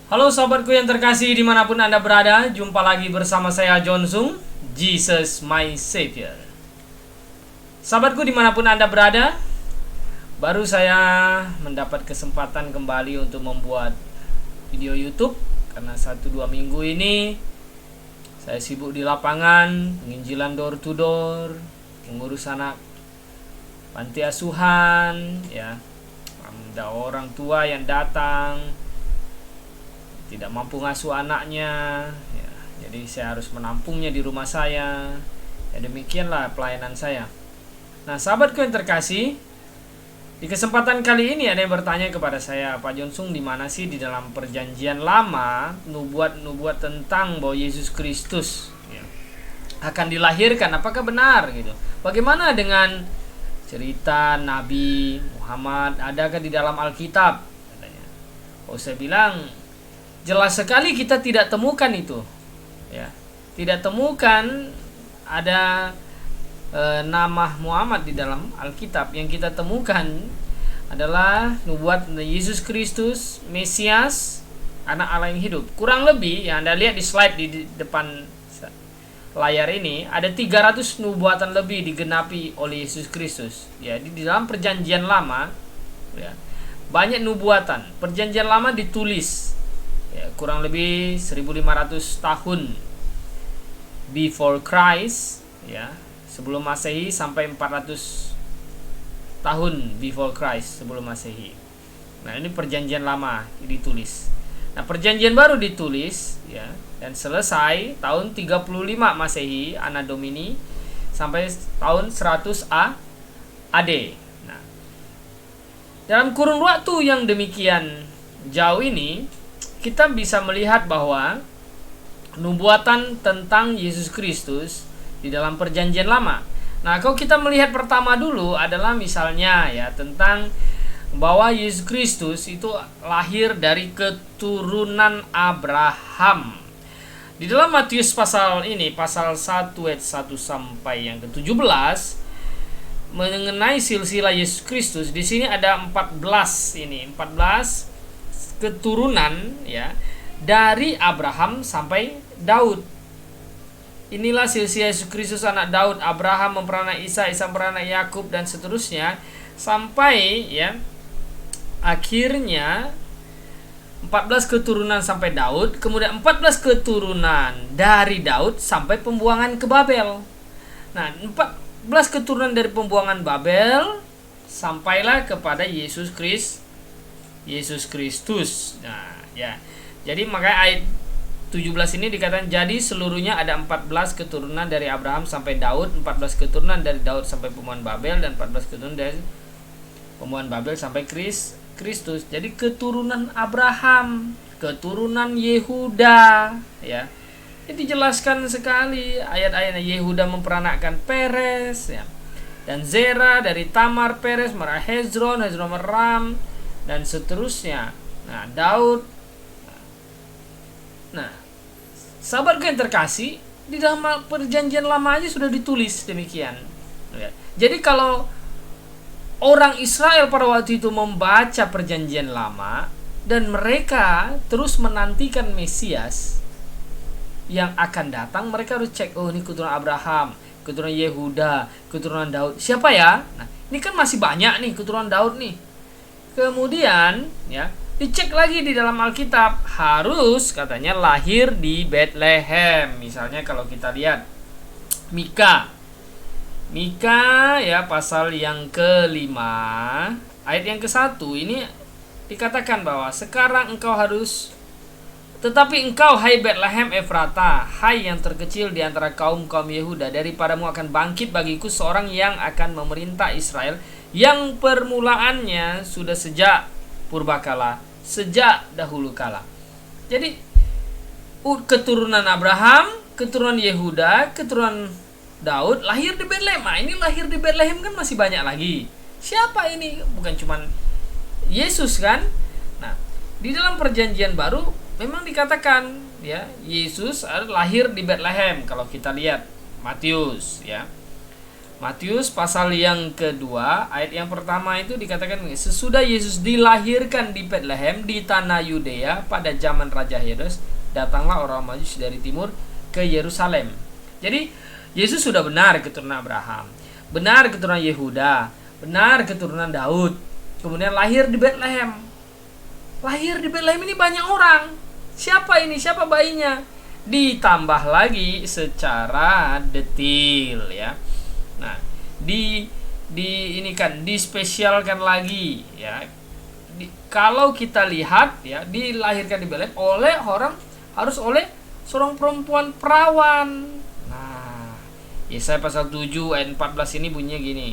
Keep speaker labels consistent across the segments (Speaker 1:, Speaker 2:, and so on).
Speaker 1: Halo sahabatku yang terkasih dimanapun Anda berada, jumpa lagi bersama saya John Sung, Jesus My Savior. Sahabatku dimanapun Anda berada, baru saya mendapat kesempatan kembali untuk membuat video YouTube karena 1-2 minggu ini saya sibuk di lapangan, penginjilan door to door, mengurus anak panti asuhan, ya, ada orang tua yang datang tidak mampu ngasuh anaknya, ya, jadi saya harus menampungnya di rumah saya. Ya, demikianlah pelayanan saya. Nah, sahabatku yang terkasih, di kesempatan kali ini ada yang bertanya kepada saya, Pak Jonsung, di mana sih di dalam perjanjian lama nubuat tentang bahwa Yesus Kristus, ya, akan dilahirkan? Apakah benar gitu? Bagaimana dengan cerita Nabi Muhammad? Adakah di dalam Alkitab? Katanya. Oh, saya bilang jelas sekali kita tidak temukan itu, ya, tidak temukan ada nama Muhammad di dalam Alkitab. Yang kita temukan adalah nubuat Yesus Kristus, Mesias, anak Allah yang hidup. Kurang lebih yang Anda lihat di slide di depan layar ini, ada 300 nubuatan lebih digenapi oleh Yesus Kristus. Ya, di dalam perjanjian lama, ya, banyak nubuatan. Perjanjian lama ditulis, ya, kurang lebih 1500 tahun before Christ, ya, sebelum Masehi, sampai 400 tahun before Christ sebelum Masehi. Nah, ini perjanjian lama ditulis. Nah, perjanjian baru ditulis, ya, dan selesai tahun 35 Masehi Anno Domini sampai tahun 100 AD. Nah, dalam kurun waktu yang demikian jauh ini, kita bisa melihat bahwa nubuatan tentang Yesus Kristus di dalam perjanjian lama. Nah, kalau kita melihat pertama dulu adalah misalnya, ya, tentang bahwa Yesus Kristus itu lahir dari keturunan Abraham. Di dalam Matius pasal 1 ayat 1 sampai yang ke-17 mengenai silsilah Yesus Kristus, di sini ada 14 keturunan, ya, dari Abraham sampai Daud. Inilah silsilah Yesus Kristus anak Daud. Abraham memperanak Isa, Isa memperanak Yakub, dan seterusnya sampai, ya, akhirnya 14 keturunan sampai Daud, kemudian 14 keturunan dari Daud sampai pembuangan ke Babel. Nah, 14 keturunan dari pembuangan Babel sampailah kepada Yesus Kristus. Nah, ya. Jadi makanya ayat 17 ini dikatakan, jadi seluruhnya ada 14 keturunan dari Abraham sampai Daud, 14 keturunan dari Daud sampai pembuangan Babel, dan 14 keturunan dari pembuangan Babel sampai Kristus. Jadi keturunan Abraham, keturunan Yehuda, ya. Ini dijelaskan sekali ayat-ayatnya. Yehuda memperanakkan Peres, ya, dan Zera dari Tamar. Peres merah Hezron, Hezron meram, dan seterusnya. Nah, Daud. Nah, sahabatku yang terkasih, di dalam perjanjian lama aja sudah ditulis demikian, ya. Jadi kalau orang Israel pada waktu itu membaca perjanjian lama dan mereka terus menantikan Mesias yang akan datang, mereka harus cek, oh, ini keturunan Abraham, keturunan Yehuda, keturunan Daud. Siapa ya? Nah, ini kan masih banyak nih keturunan Daud nih. Kemudian, ya, dicek lagi di dalam Alkitab, harus katanya lahir di Bethlehem. Misalnya kalau kita lihat Mika, ya, pasal yang ke-5 ayat yang ke-1 ini dikatakan bahwa sekarang engkau harus, tetapi engkau, hai Bethlehem Efrata, hai yang terkecil di antara kaum-kaum Yehuda, daripadamu akan bangkit bagiku seorang yang akan memerintah Israel, yang permulaannya sudah sejak purbakala, sejak dahulu kala. Jadi keturunan Abraham, keturunan Yehuda, keturunan Daud lahir di Bethlehem. Nah, ini lahir di Bethlehem kan masih banyak lagi. Siapa ini? Bukan cuma Yesus kan? Nah, di dalam perjanjian baru memang dikatakan, ya, Yesus lahir di Bethlehem. Kalau kita lihat Matius, ya. Matius pasal yang kedua ayat yang pertama itu dikatakan, sesudah Yesus dilahirkan di Betlehem di tanah Yudea pada zaman Raja Herodes, datanglah orang Majus dari timur ke Yerusalem. Jadi Yesus sudah benar keturunan Abraham, benar keturunan Yehuda, benar keturunan Daud. Kemudian lahir di Betlehem. Lahir di Betlehem ini banyak orang. Siapa ini? Siapa bayinya? Ditambah lagi secara detail ya. Nah, ini kan dispesialkan lagi ya. Kalau kita lihat ya, dilahirkan di Betlehem harus oleh seorang perempuan perawan. Nah, Yesaya pasal 7 ayat 14 ini bunyinya gini.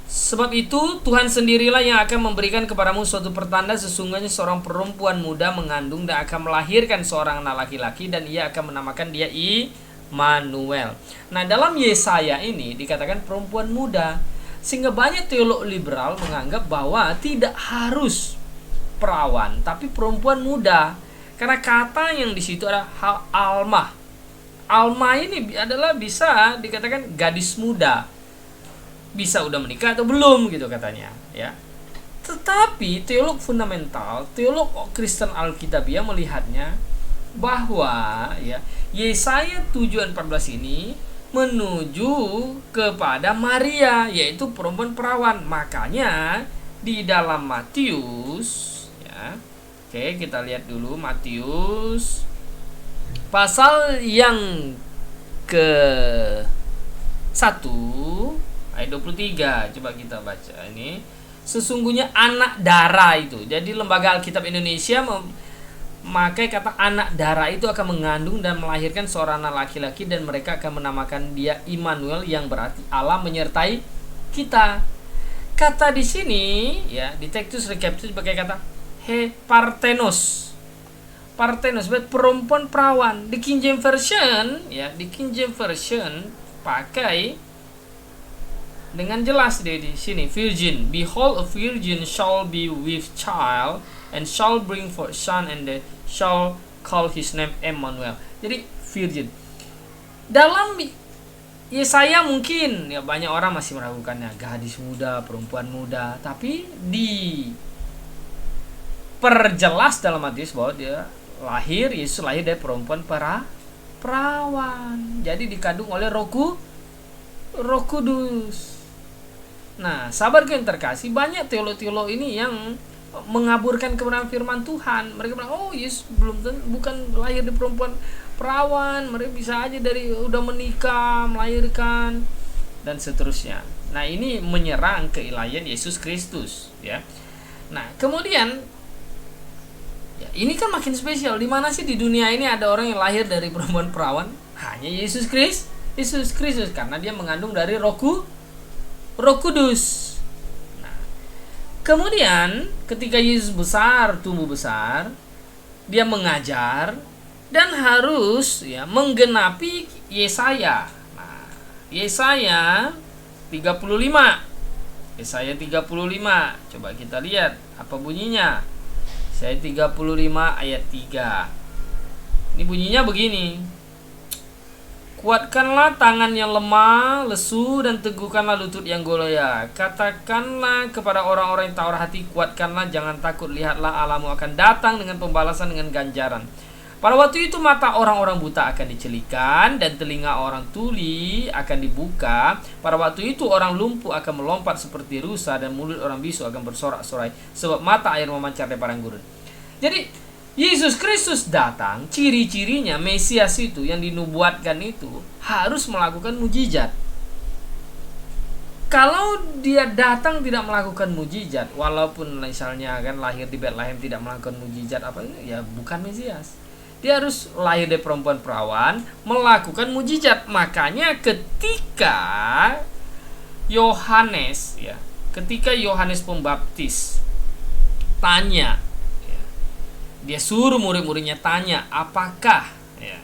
Speaker 1: Sebab itu Tuhan sendirilah yang akan memberikan kepadamu suatu pertanda, sesungguhnya seorang perempuan muda mengandung dan akan melahirkan seorang anak laki-laki, dan ia akan menamakan dia Immanuel. Nah, dalam Yesaya ini dikatakan perempuan muda, sehingga banyak teolog liberal menganggap bahwa tidak harus perawan, tapi perempuan muda, karena kata yang di situ ada alma. Alma ini adalah bisa dikatakan gadis muda, bisa udah menikah atau belum gitu katanya ya. Tetapi teolog fundamental, teolog Kristen Alkitabiah melihatnya bahwa ya Yesaya 7:14 ini menuju kepada Maria, yaitu perempuan perawan. Makanya di dalam Matius ya. Oke, kita lihat dulu Matius pasal yang ke 1 ayat 23, coba kita baca ini. Sesungguhnya anak darah itu. Jadi Lembaga Alkitab Indonesia memakai kata anak darah itu akan mengandung dan melahirkan seorang anak laki-laki, dan mereka akan menamakan dia Immanuel, yang berarti Allah menyertai kita. Kata di sini ya, di Textus Receptus pakai kata Parthenos. Parthenos berarti perempuan perawan. Di King James Version ya, di King James Version pakai dengan jelas di sini virgin. Behold, a virgin shall be with child and shall bring forth son, and they shall call his name Emmanuel. Jadi virgin. Dalam Yesaya mungkin ya banyak orang masih meragukannya, gadis muda, perempuan muda, tapi diperjelas dalam Matius bahwa Yesus lahir dari perempuan perawan. Jadi dikandung oleh Roh Kudus. Nah, sahabatku yang terkasih, banyak teolog-teolog ini yang mengaburkan kebenaran firman Tuhan. Mereka bilang, oh Yesus bukan lahir dari perempuan perawan, mereka bisa aja dari udah menikah, melahirkan, dan seterusnya. Nah, ini menyerang keilahian Yesus Kristus ya. Nah, kemudian ya, ini kan makin spesial. Di mana sih di dunia ini ada orang yang lahir dari perempuan perawan? Hanya Yesus Kristus, karena dia mengandung dari Roh Kudus. Nah, kemudian ketika Yesus tumbuh besar, dia mengajar dan harus ya menggenapi Yesaya. Nah, Yesaya 35. Yesaya 35. Coba kita lihat apa bunyinya. Yesaya 35 ayat 3. Ini bunyinya begini. Kuatkanlah tangan yang lemah, lesu, dan teguhkanlah lutut yang goyah. Katakanlah kepada orang-orang yang tawar hati, kuatkanlah, jangan takut. Lihatlah, Allahmu akan datang dengan pembalasan, dengan ganjaran. Pada waktu itu mata orang-orang buta akan dicelikan, dan telinga orang tuli akan dibuka. Pada waktu itu orang lumpuh akan melompat seperti rusa, dan mulut orang bisu akan bersorak-sorai, sebab mata air memancar dari padang gurun. Jadi Yesus Kristus datang, ciri-cirinya Mesias itu yang dinubuatkan itu harus melakukan mujizat. Kalau dia datang tidak melakukan mujizat, walaupun misalnya kan lahir di Betlehem tidak melakukan mujizat apa, ya bukan Mesias. Dia harus lahir dari perempuan perawan, melakukan mujizat. Makanya ketika Yohanes Pembaptis tanya, dia suruh murid-muridnya tanya apakah ya,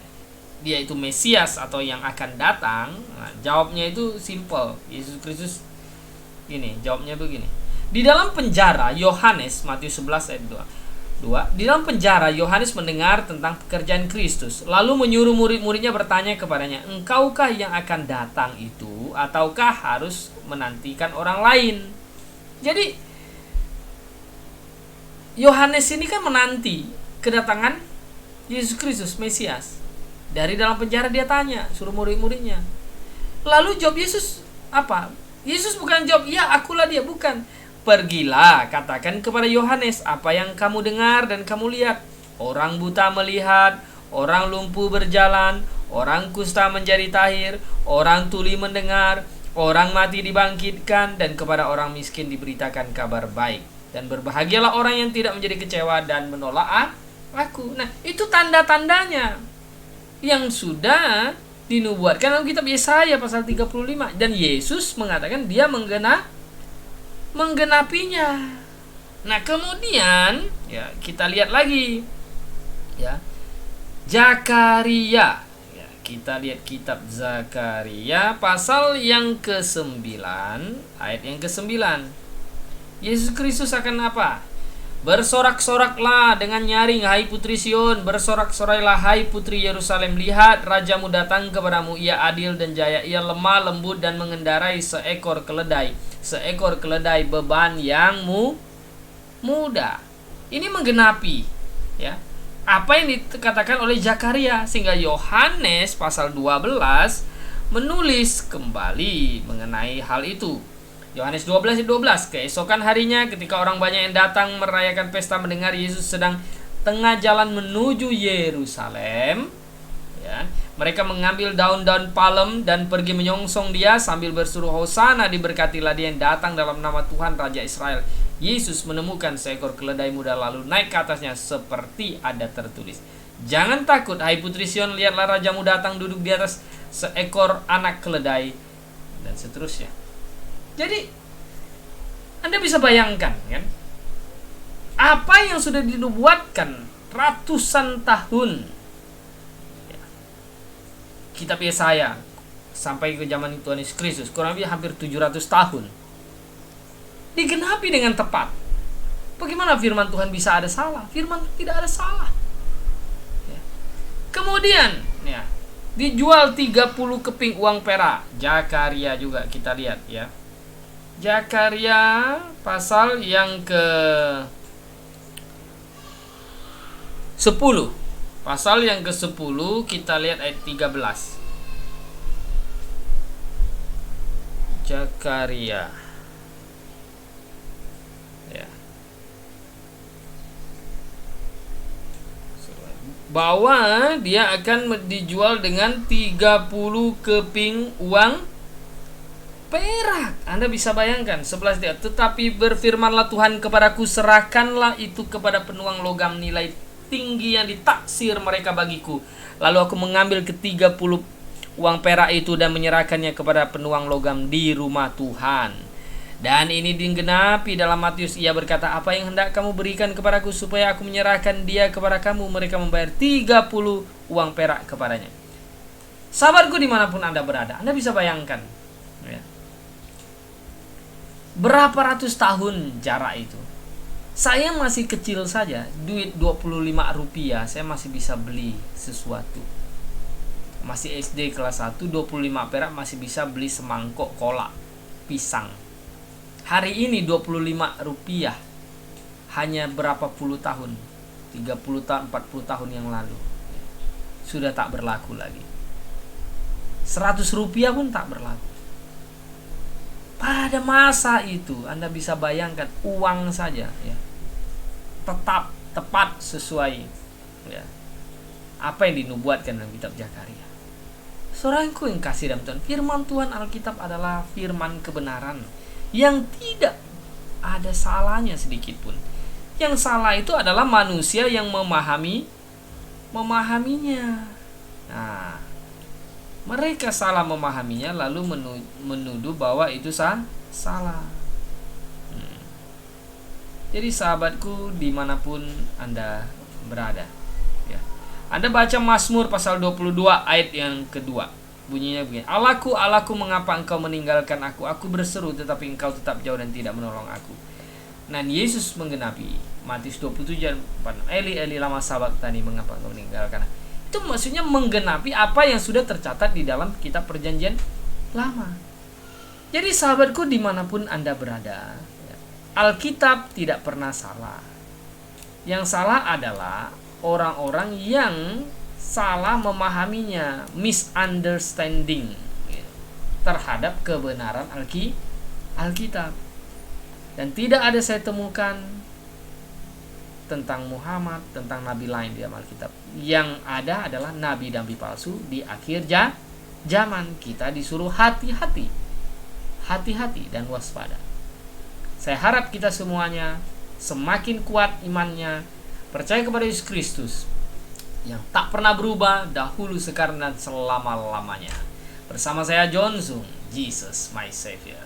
Speaker 1: dia itu Mesias atau yang akan datang. Nah, jawabnya itu simple. Yesus Kristus ini jawabnya begini. Di dalam penjara Yohanes, Matius 11 ayat 2, Di dalam penjara, Yohanes mendengar tentang pekerjaan Kristus, lalu menyuruh murid-muridnya bertanya kepadanya, "Engkaukah yang akan datang itu, ataukah harus menantikan orang lain?" Jadi, Yohanes ini kan menanti kedatangan Yesus Kristus, Mesias. Dari dalam penjara dia tanya, suruh murid-muridnya. Lalu jawab Yesus apa? Yesus bukan jawab, "Ya, akulah dia." Bukan. "Pergilah, katakan kepada Yohanes apa yang kamu dengar dan kamu lihat. Orang buta melihat, orang lumpuh berjalan, orang kusta menjadi tahir, orang tuli mendengar, orang mati dibangkitkan, dan kepada orang miskin diberitakan kabar baik. Dan berbahagialah orang yang tidak menjadi kecewa dan menolak aku." Nah, itu tanda-tandanya yang sudah dinubuatkan dalam kitab Yesaya pasal 35. Dan Yesus mengatakan dia menggenapinya. Nah, kemudian ya kita lihat lagi ya Zakaria. Ya, kita lihat kitab Zakaria pasal yang ke-9 ayat yang ke-9. Yesus Kristus akan apa? "Bersorak-soraklah dengan nyaring, hai putri Sion, bersorak-sorailah hai putri Yerusalem. Lihat, rajamu datang kepadamu, ia adil dan jaya, ia lemah lembut dan mengendarai seekor keledai beban yang mudah." Ini menggenapi ya apa yang dikatakan oleh Zakaria, sehingga Yohanes pasal 12 menulis kembali mengenai hal itu. Yohanes 12:12, "Keesokan harinya ketika orang banyak yang datang merayakan pesta mendengar Yesus sedang tengah jalan menuju Yerusalem, ya, mereka mengambil daun-daun palem dan pergi menyongsong dia sambil berseru, 'Hosana, diberkatilah dia yang datang dalam nama Tuhan Raja Israel.' Yesus menemukan seekor keledai muda lalu naik ke atasnya seperti ada tertulis, 'Jangan takut, hai putri Sion, lihatlah rajamu datang duduk di atas seekor anak keledai,' dan seterusnya. Jadi Anda bisa bayangkan kan, apa yang sudah dinubuatkan ratusan tahun ya. Kitab Yesaya sampai ke zaman Tuhan Yesus Kristus kurang lebih hampir 700 tahun digenapi dengan tepat. Bagaimana firman Tuhan bisa ada salah? Firman tidak ada salah ya. Kemudian ya, dijual 30 keping uang perak. Zakaria juga kita lihat ya. Zakaria pasal yang ke-10. Pasal yang ke-10 kita lihat ayat 13. Zakaria. Ya. Bahwa dia akan dijual dengan 30 keping uang perak. Anda bisa bayangkan 11 dia. "Tetapi berfirmanlah Tuhan kepadaku, serahkanlah itu kepada penuang logam nilai tinggi yang ditaksir mereka bagiku. Lalu aku mengambil ke-30 uang perak itu dan menyerahkannya kepada penuang logam di rumah Tuhan. Dan ini digenapi dalam Matius, ia berkata, 'Apa yang hendak kamu berikan kepadaku supaya aku menyerahkan dia kepada kamu?' Mereka membayar 30 uang perak kepadanya." Sahabatku dimanapun Anda berada, Anda bisa bayangkan ya, berapa ratus tahun jarak itu. Saya masih kecil saja, duit 25 rupiah saya masih bisa beli sesuatu. Masih SD kelas 1, 25 perak masih bisa beli semangkok kolak pisang. Hari ini 25 rupiah hanya berapa puluh tahun, 30 tahun, 40 tahun yang lalu sudah tak berlaku lagi. 100 rupiah pun tak berlaku. Pada masa itu Anda bisa bayangkan uang saja ya, tepat sesuai ya, apa yang dinubuatkan dalam kitab Zakaria. Saudaraku yang kasih dalam Tuhan, firman Tuhan Alkitab adalah firman kebenaran yang tidak ada salahnya sedikit pun. Yang salah itu adalah manusia yang memahaminya. Nah, mereka salah memahaminya lalu menuduh bahwa itu salah. Jadi sahabatku dimanapun Anda berada ya, Anda baca Mazmur pasal 22 ayat yang kedua. Bunyinya begini, "Allahku, Allahku, mengapa engkau meninggalkan aku? Aku berseru tetapi engkau tetap jauh dan tidak menolong aku." Nah, Yesus menggenapi Matius 27 ayat 46. Eli Eli lama sabaqtani, mengapa engkau meninggalkan? Itu maksudnya menggenapi apa yang sudah tercatat di dalam kitab perjanjian lama. Jadi sahabatku dimanapun Anda berada, Alkitab tidak pernah salah. Yang salah adalah orang-orang yang salah memahaminya, misunderstanding terhadap kebenaran Alkitab. Dan tidak ada saya temukan tentang Muhammad, tentang nabi lain di dalam Alkitab. Yang ada adalah nabi-nabi palsu di akhir zaman. Kita disuruh hati-hati dan waspada. Saya harap kita semuanya semakin kuat imannya, percaya kepada Yesus Kristus yang tak pernah berubah dahulu, sekarang dan selama-lamanya. Bersama saya John Sung, Jesus my Savior.